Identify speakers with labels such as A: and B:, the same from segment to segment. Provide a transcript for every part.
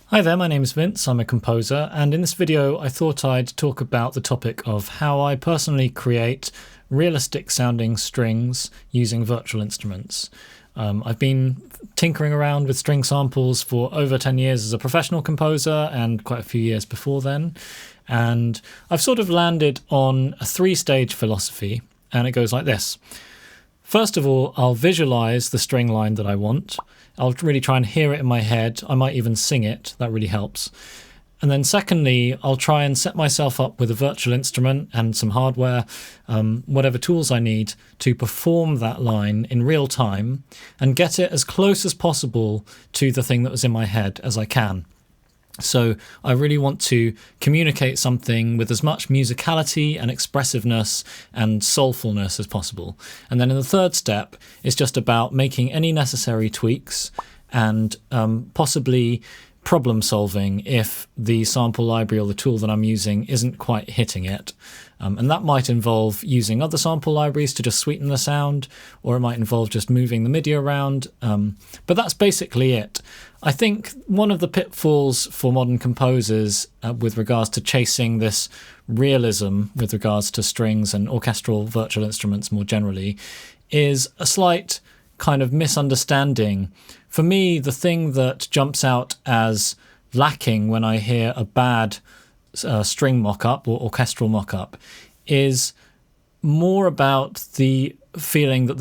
A: Hi there, my name is Vince, I'm a composer, and in this video I thought I'd talk about the topic of how I personally create realistic sounding strings using virtual instruments. I've been tinkering around with string samples for over 10 years as a professional composer and quite a few years before then, and I've sort of landed on a three-stage philosophy, and it goes like this. First of all, I'll visualize the string line that I want. I'll really try and hear it in my head. I might even sing it. That really helps. And then secondly, I'll try and set myself up with a virtual instrument and some hardware, whatever tools I need to perform that line in real time and get it as close as possible to the thing that was in my head as I can. So I really want to communicate something with as much musicality and expressiveness and soulfulness as possible. And then in the third step, it's just about making any necessary tweaks and possibly problem solving if the sample library or the tool that I'm using isn't quite hitting it. And that might involve using other sample libraries to just sweeten the sound, or it might involve just moving the MIDI around. But that's basically it. I think one of the pitfalls for modern composers with regards to chasing this realism with regards to strings and orchestral virtual instruments more generally is a slight kind of misunderstanding. For me, the thing that jumps out as lacking when I hear a bad string mock-up or orchestral mock-up is more about the feeling that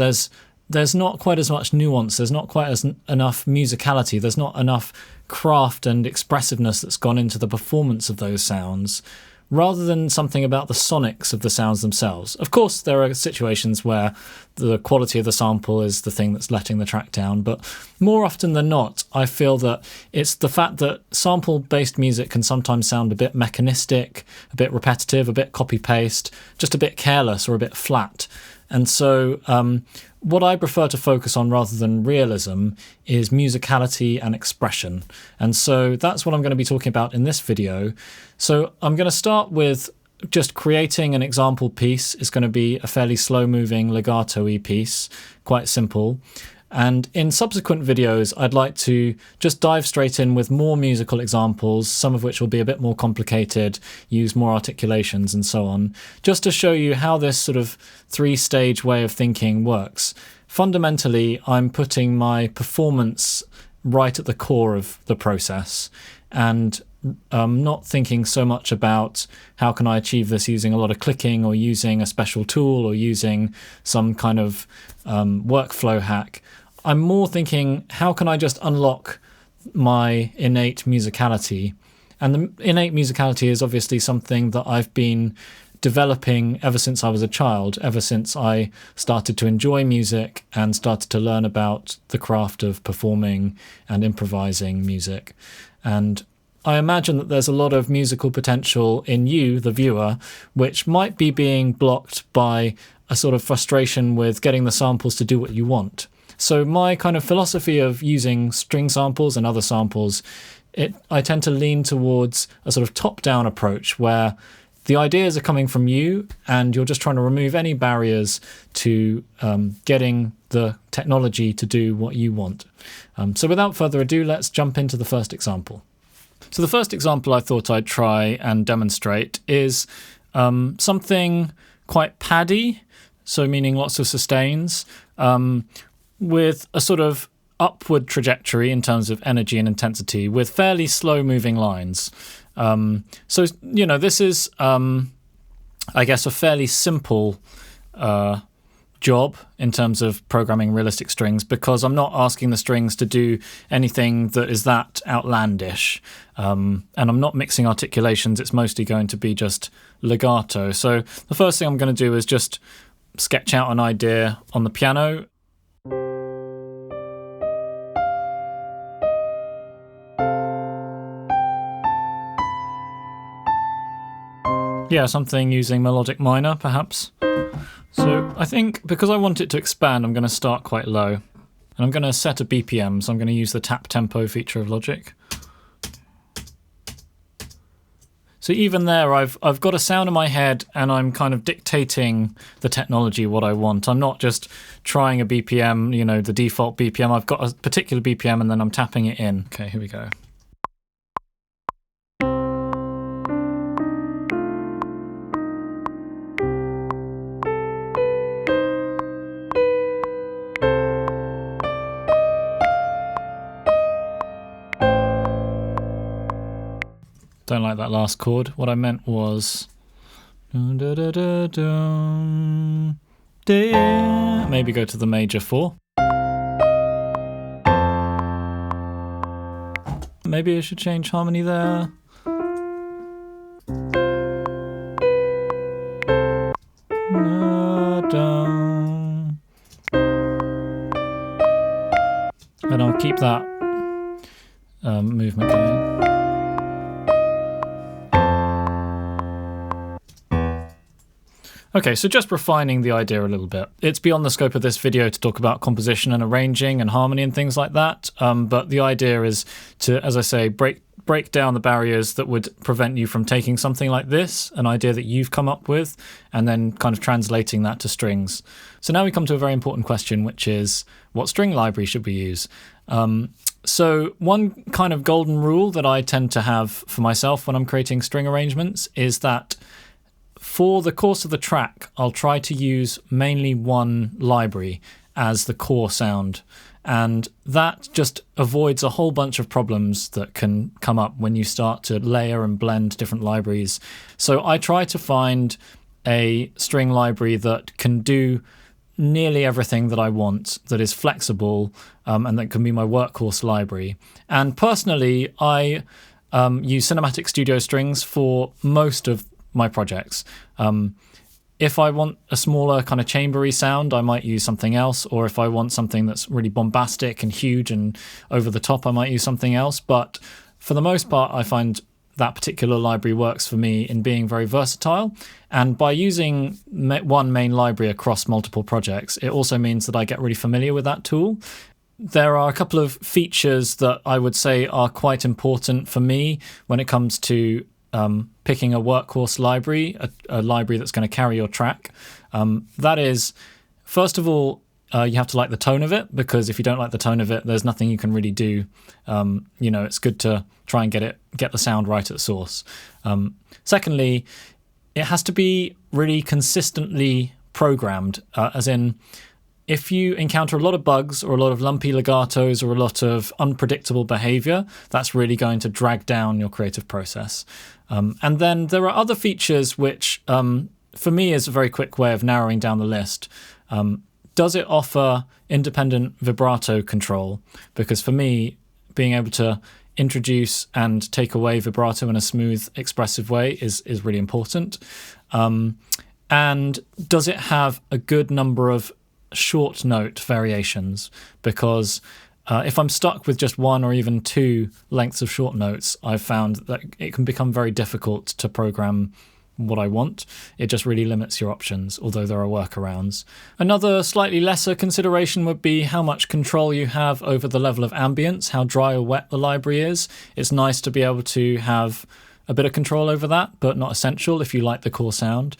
A: there's not quite as much nuance, there's not quite enough musicality, there's not enough craft and expressiveness that's gone into the performance of those sounds, rather than something about the sonics of the sounds themselves. Of course, there are situations where the quality of the sample is the thing that's letting the track down, but more often than not, I feel that it's the fact that sample-based music can sometimes sound a bit mechanistic, a bit repetitive, a bit copy-paste, just a bit careless or a bit flat. And so what I prefer to focus on rather than realism is musicality and expression. And so that's what I'm going to be talking about in this video. So I'm going to start with just creating an example piece. It's going to be a fairly slow-moving legato-y piece, quite simple. And in subsequent videos, I'd like to just dive straight in with more musical examples, some of which will be a bit more complicated, use more articulations and so on, just to show you how this sort of three-stage way of thinking works. Fundamentally, I'm putting my performance right at the core of the process and not thinking so much about how can I achieve this using a lot of clicking or using a special tool or using some kind of workflow hack. I'm more thinking, how can I just unlock my innate musicality? And the innate musicality is obviously something that I've been developing ever since I was a child, ever since I started to enjoy music and started to learn about the craft of performing and improvising music. And I imagine that there's a lot of musical potential in you, the viewer, which might be being blocked by a sort of frustration with getting the samples to do what you want. So my kind of philosophy of using string samples and other samples, I tend to lean towards a sort of top-down approach where the ideas are coming from you and you're just trying to remove any barriers to getting the technology to do what you want. So without further ado, let's jump into the first example. So the first example I thought I'd try and demonstrate is something quite paddy, so meaning lots of sustains, with a sort of upward trajectory in terms of energy and intensity with fairly slow moving lines. So, this is, I guess, a fairly simple job in terms of programming realistic strings because I'm not asking the strings to do anything that is that outlandish. And I'm not mixing articulations. It's mostly going to be just legato. So the first thing I'm going to do is just sketch out an idea on the piano. Yeah, something using melodic minor, perhaps. So I think because I want it to expand, I'm going to start quite low. And I'm going to set a BPM, so I'm going to use the tap tempo feature of Logic. So even there, I've got a sound in my head and I'm kind of dictating the technology what I want. I'm not just trying a BPM, the default BPM. I've got a particular BPM and then I'm tapping it in. Okay, here we go. Don't like that last chord. What I meant was... Maybe go to the major 4. Maybe I should change harmony there. And I'll keep that movement going. Okay, so just refining the idea a little bit. It's beyond the scope of this video to talk about composition and arranging and harmony and things like that, but the idea is to, as I say, break down the barriers that would prevent you from taking something like this, an idea that you've come up with, and then kind of translating that to strings. So now we come to a very important question, which is, what string library should we use? So one kind of golden rule that I tend to have for myself when I'm creating string arrangements is that for the course of the track, I'll try to use mainly one library as the core sound. And that just avoids a whole bunch of problems that can come up when you start to layer and blend different libraries. So I try to find a string library that can do nearly everything that I want, that is flexible, and that can be my workhorse library. And personally, I use Cinematic Studio Strings for most of my projects. If I want a smaller kind of chambery sound, I might use something else, or if I want something that's really bombastic and huge and over the top, I might use something else. But for the most part, I find that particular library works for me in being very versatile. And by using one main library across multiple projects, it also means that I get really familiar with that tool. There are a couple of features that I would say are quite important for me when it comes to picking a workhorse library, a library that's going to carry your track. That is, first of all, you have to like the tone of it, because if you don't like the tone of it, there's nothing you can really do. It's good to try and get the sound right at source. Secondly, it has to be really consistently programmed, as in, if you encounter a lot of bugs or a lot of lumpy legatos or a lot of unpredictable behavior, that's really going to drag down your creative process. And then there are other features which, for me, is a very quick way of narrowing down the list. Does it offer independent vibrato control? Because for me, being able to introduce and take away vibrato in a smooth, expressive way is really important. And does it have a good number of short note variations? Because if I'm stuck with just one or even two lengths of short notes, I've found that it can become very difficult to program what I want. It just really limits your options, although there are workarounds. Another slightly lesser consideration would be how much control you have over the level of ambience, how dry or wet the library is. It's nice to be able to have a bit of control over that, but not essential if you like the core sound.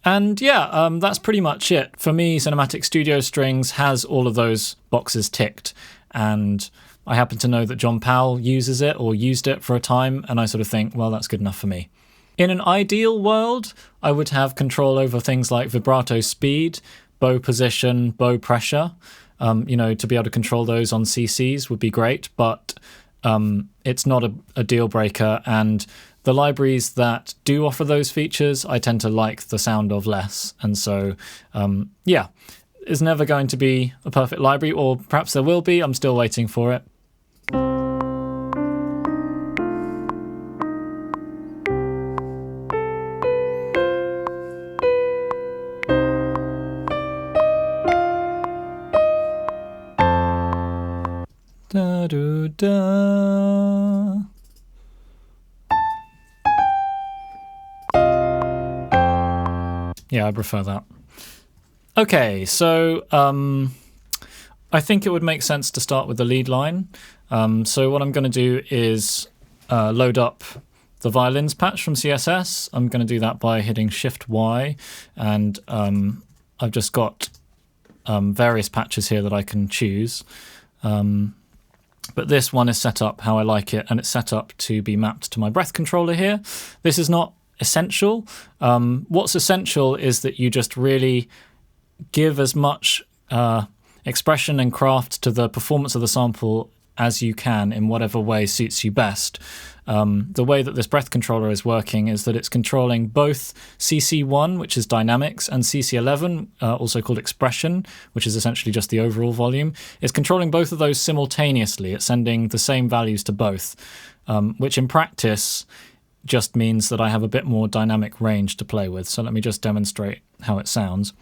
A: That's pretty much it. For me, Cinematic Studio Strings has all of those boxes ticked, and I happen to know that John Powell uses it or used it for a time, and I sort of think, well, that's good enough for me. In an ideal world, I would have control over things like vibrato speed, bow position, bow pressure. To be able to control those on CCs would be great, but it's not a deal breaker, and the libraries that do offer those features, I tend to like the sound of less. And so, it's never going to be a perfect library, or perhaps there will be. I'm still waiting for it. Da, do, da. Yeah, I prefer that. Okay, so I think it would make sense to start with the lead line. So what I'm going to do is load up the violins patch from CSS. I'm going to do that by hitting Shift-Y, and I've just got various patches here that I can choose. But this one is set up how I like it, and it's set up to be mapped to my breath controller here. This is not essential. What's essential is that you just really give as much expression and craft to the performance of the sample as you can in whatever way suits you best. The way that this breath controller is working is that it's controlling both CC1, which is dynamics, and CC11, also called expression, which is essentially just the overall volume. It's controlling both of those simultaneously. It's sending the same values to both, which in practice just means that I have a bit more dynamic range to play with. So let me just demonstrate how it sounds.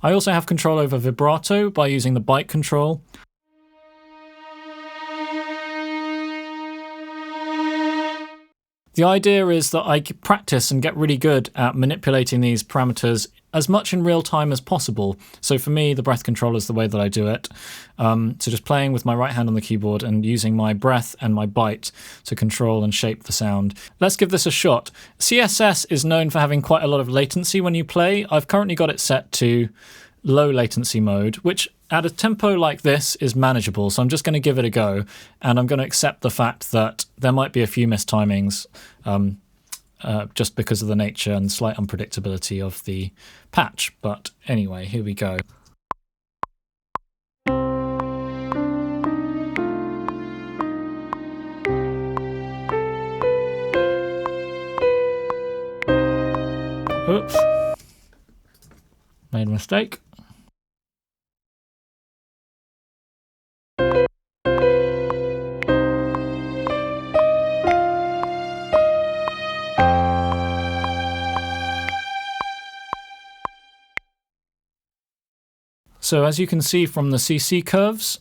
A: I also have control over vibrato by using the bite control. The idea is that I practice and get really good at manipulating these parameters as much in real time as possible. So for me, the breath control is the way that I do it. So just playing with my right hand on the keyboard and using my breath and my bite to control and shape the sound. Let's give this a shot. CSS is known for having quite a lot of latency when you play. I've currently got it set to low latency mode, which at a tempo like this is manageable. So I'm just going to give it a go, and I'm going to accept the fact that there might be a few mistimings just because of the nature and slight unpredictability of the patch. But anyway, here we go. Oops. Made a mistake. So as you can see from the CC curves,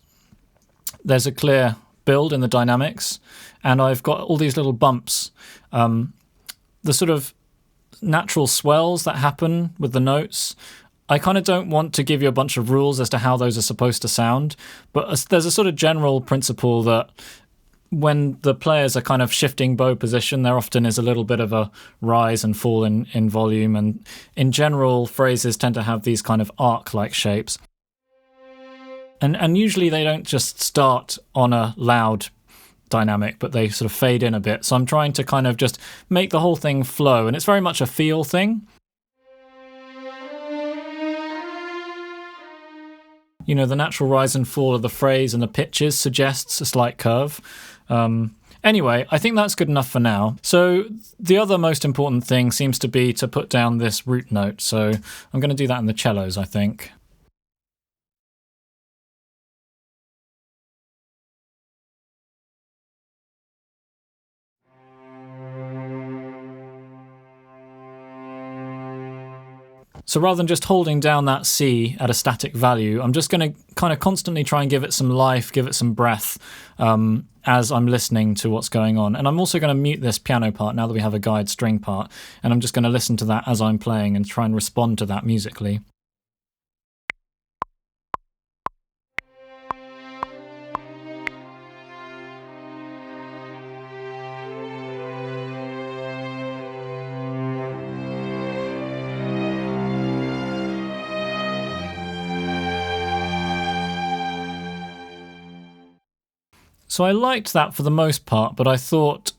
A: there's a clear build in the dynamics, and I've got all these little bumps. The sort of natural swells that happen with the notes, I kind of don't want to give you a bunch of rules as to how those are supposed to sound, but there's a sort of general principle that when the players are kind of shifting bow position, there often is a little bit of a rise and fall in volume, and in general, phrases tend to have these kind of arc-like shapes. And usually they don't just start on a loud dynamic, but they sort of fade in a bit. So I'm trying to kind of just make the whole thing flow, and it's very much a feel thing. You know, the natural rise and fall of the phrase and the pitches suggests a slight curve. Anyway, I think that's good enough for now. So the other most important thing seems to be to put down this root note. So I'm going to do that in the cellos, I think. So rather than just holding down that C at a static value, I'm just going to kind of constantly try and give it some life, give it some breath as I'm listening to what's going on. And I'm also going to mute this piano part now that we have a guide string part, and I'm just going to listen to that as I'm playing and try and respond to that musically. So I liked that for the most part, but I thought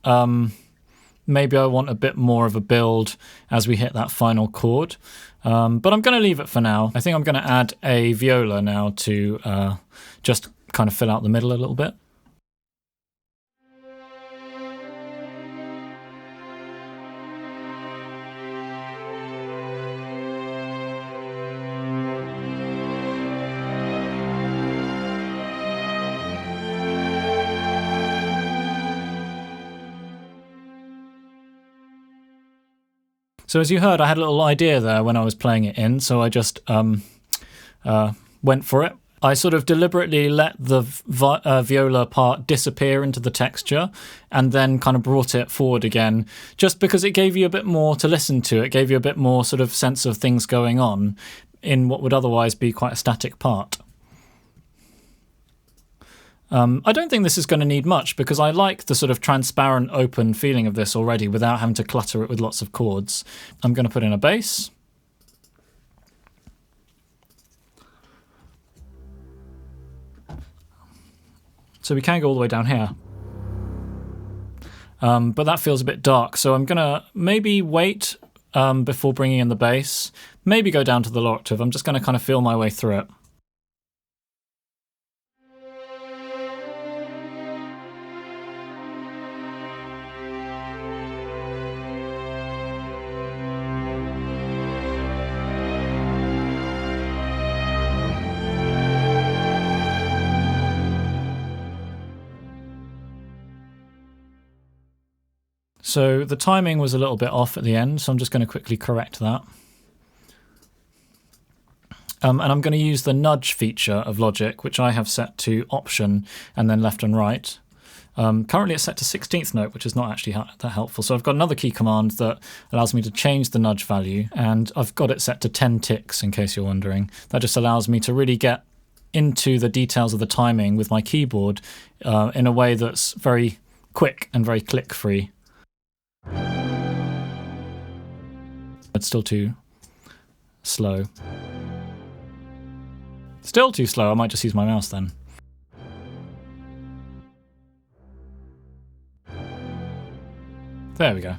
A: maybe I want a bit more of a build as we hit that final chord. But I'm going to leave it for now. I think I'm going to add a viola now to just kind of fill out the middle a little bit. So as you heard, I had a little idea there when I was playing it in, so I just went for it. I sort of deliberately let the viola part disappear into the texture and then kind of brought it forward again, just because it gave you a bit more to listen to. It gave you a bit more sort of sense of things going on in what would otherwise be quite a static part. I don't think this is going to need much because I like the sort of transparent, open feeling of this already without having to clutter it with lots of chords. I'm going to put in a bass. So we can go all the way down here. But that feels a bit dark, so I'm going to maybe wait before bringing in the bass. Maybe go down to the low octave. I'm just going to kind of feel my way through it. So the timing was a little bit off at the end, so I'm just going to quickly correct that. And I'm going to use the nudge feature of Logic, which I have set to option and then left and right. Currently it's set to 16th note, which is not actually that helpful. So I've got another key command that allows me to change the nudge value, and I've got it set to 10 ticks, in case you're wondering. That just allows me to really get into the details of the timing with my keyboard in a way that's very quick and very click-free. It's still too slow. Still too slow. I might just use my mouse then. There we go.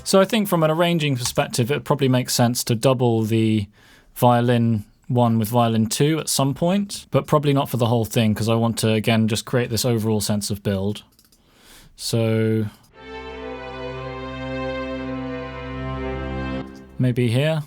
A: So I think from an arranging perspective, it probably makes sense to double the violin 1 with violin 2 at some point, but probably not for the whole thing, because I want to, again, just create this overall sense of build. So maybe here.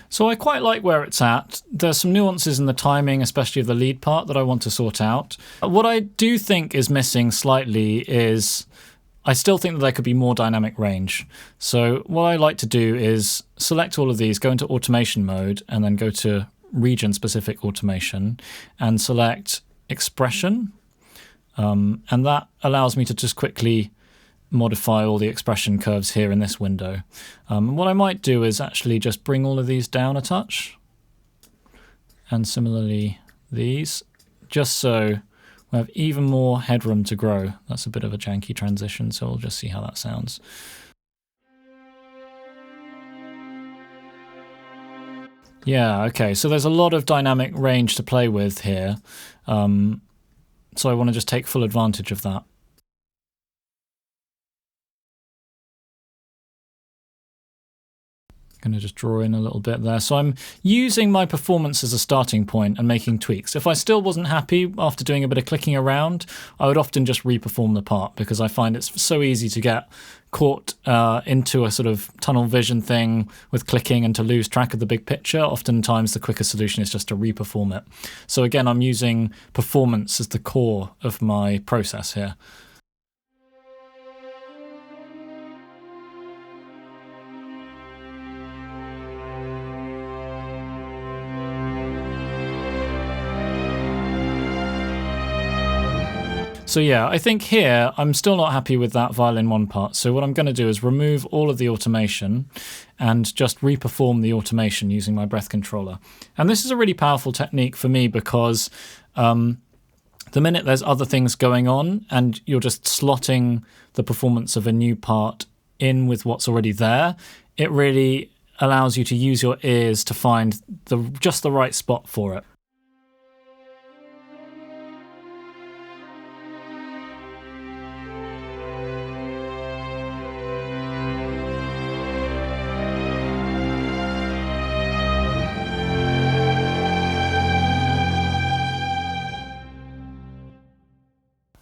A: So I quite like where it's at. There's some nuances in the timing, especially of the lead part, that I want to sort out. What I do think is missing slightly is I still think that there could be more dynamic range. So what I like to do is select all of these, go into automation mode, and then go to region-specific automation and select expression. And that allows me to just quickly modify all the expression curves here in this window. What I might do is actually just bring all of these down a touch, and similarly these, just so we have even more headroom to grow. That's a bit of a janky transition, so we'll just see how that sounds. Yeah, okay, so there's a lot of dynamic range to play with here. So I want to just take full advantage of that. Going to just draw in a little bit there. So I'm using my performance as a starting point and making tweaks. If I still wasn't happy after doing a bit of clicking around, I would often just re-perform the part, because I find it's so easy to get caught into a sort of tunnel vision thing with clicking and to lose track of the big picture. Oftentimes the quicker solution is just to re-perform it. So again, I'm using performance as the core of my process here. So yeah, I think here I'm still not happy with that violin 1 part. So what I'm going to do is remove all of the automation and just re-perform the automation using my breath controller. And this is a really powerful technique for me, because the minute there's other things going on and you're just slotting the performance of a new part in with what's already there, it really allows you to use your ears to find just the right spot for it.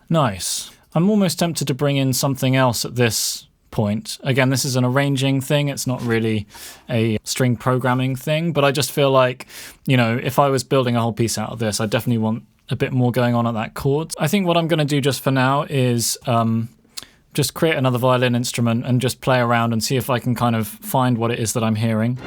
A: Nice. I'm almost tempted to bring in something else at this point. Again, this is an arranging thing. It's not really a string programming thing, but I just feel like, you know, if I was building a whole piece out of this, I definitely want a bit more going on at that chord. I think what I'm going to do just for now is just create another violin instrument and just play around and see if I can kind of find what it is that I'm hearing.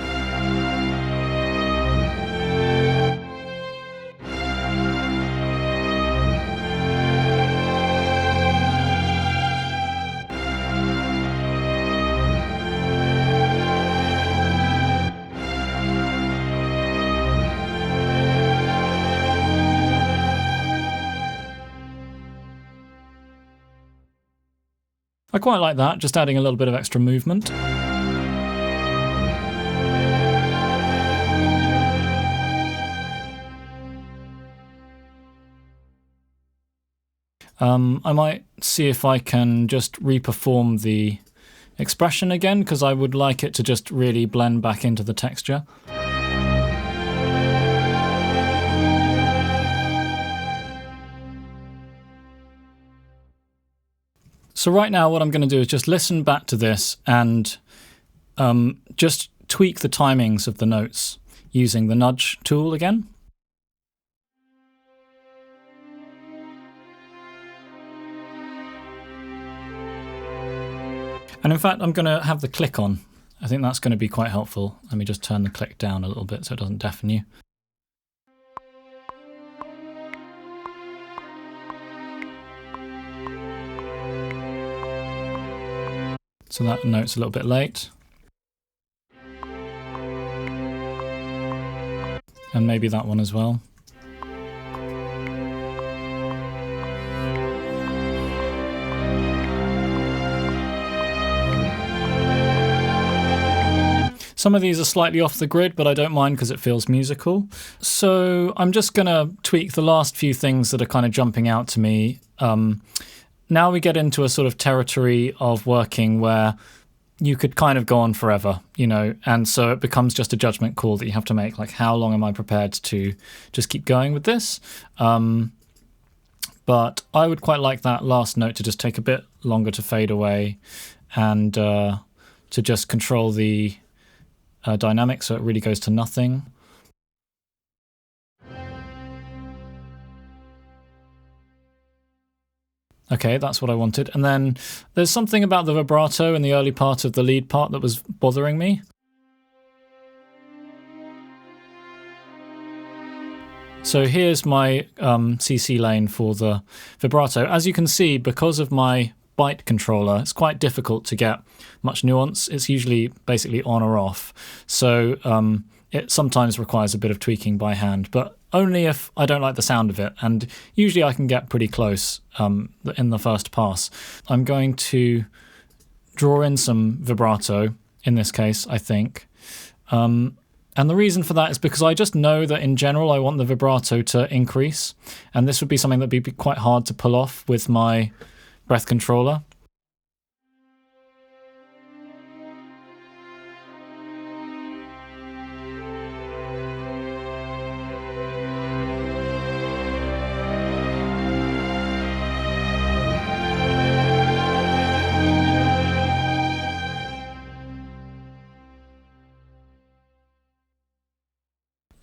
A: I quite like that, just adding a little bit of extra movement. I might see if I can just reperform the expression again, because I would like it to just really blend back into the texture. So right now what I'm going to do is just listen back to this and just tweak the timings of the notes using the nudge tool again. And in fact, I'm going to have the click on. I think that's going to be quite helpful. Let me just turn the click down a little bit so it doesn't deafen you. So that note's a little bit late. And maybe that one as well. Some of these are slightly off the grid, but I don't mind because it feels musical. So I'm just going to tweak the last few things that are kind of jumping out to me. Now we get into a sort of territory of working where you could kind of go on forever, you know, and so it becomes just a judgment call that you have to make, like, how long am I prepared to just keep going with this? But I would quite like that last note to just take a bit longer to fade away and to just control the dynamic so it really goes to nothing. Okay, that's what I wanted. And then there's something about the vibrato in the early part of the lead part that was bothering me. So here's my CC lane for the vibrato. As you can see, because of my byte controller, it's quite difficult to get much nuance. It's usually basically on or off. So it sometimes requires a bit of tweaking by hand, but only if I don't like the sound of it. And usually I can get pretty close in the first pass. I'm going to draw in some vibrato in this case, I think. And the reason for that is because I just know that in general I want the vibrato to increase. And this would be something that would be quite hard to pull off with my breath controller.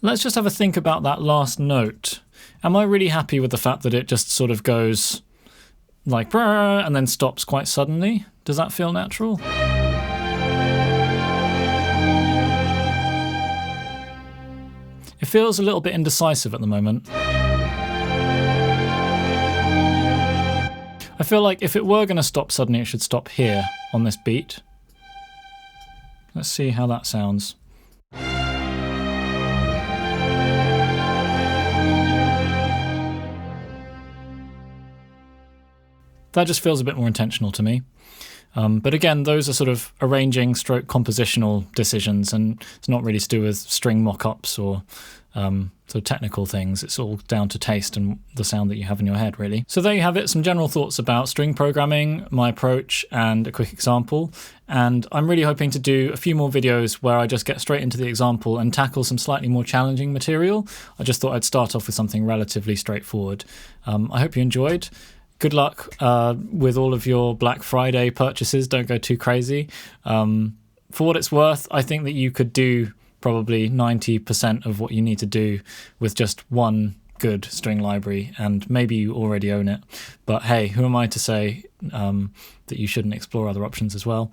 A: Let's just have a think about that last note. Am I really happy with the fact that it just sort of goes like brrr, and then stops quite suddenly? Does that feel natural? It feels a little bit indecisive at the moment. I feel like if it were going to stop suddenly, it should stop here on this beat. Let's see how that sounds. That just feels a bit more intentional to me. But again, those are sort of arranging stroke compositional decisions, and it's not really to do with string mock-ups or sort of technical things. It's all down to taste and the sound that you have in your head, really. So there you have it, some general thoughts about string programming, my approach, and a quick example. And I'm really hoping to do a few more videos where I just get straight into the example and tackle some slightly more challenging material. I just thought I'd start off with something relatively straightforward. I hope you enjoyed. Good luck with all of your Black Friday purchases. Don't go too crazy. For what it's worth, I think that you could do probably 90% of what you need to do with just one good string library, and maybe you already own it. But hey, who am I to say that you shouldn't explore other options as well?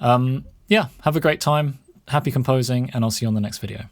A: Yeah, have a great time. Happy composing, and I'll see you on the next video.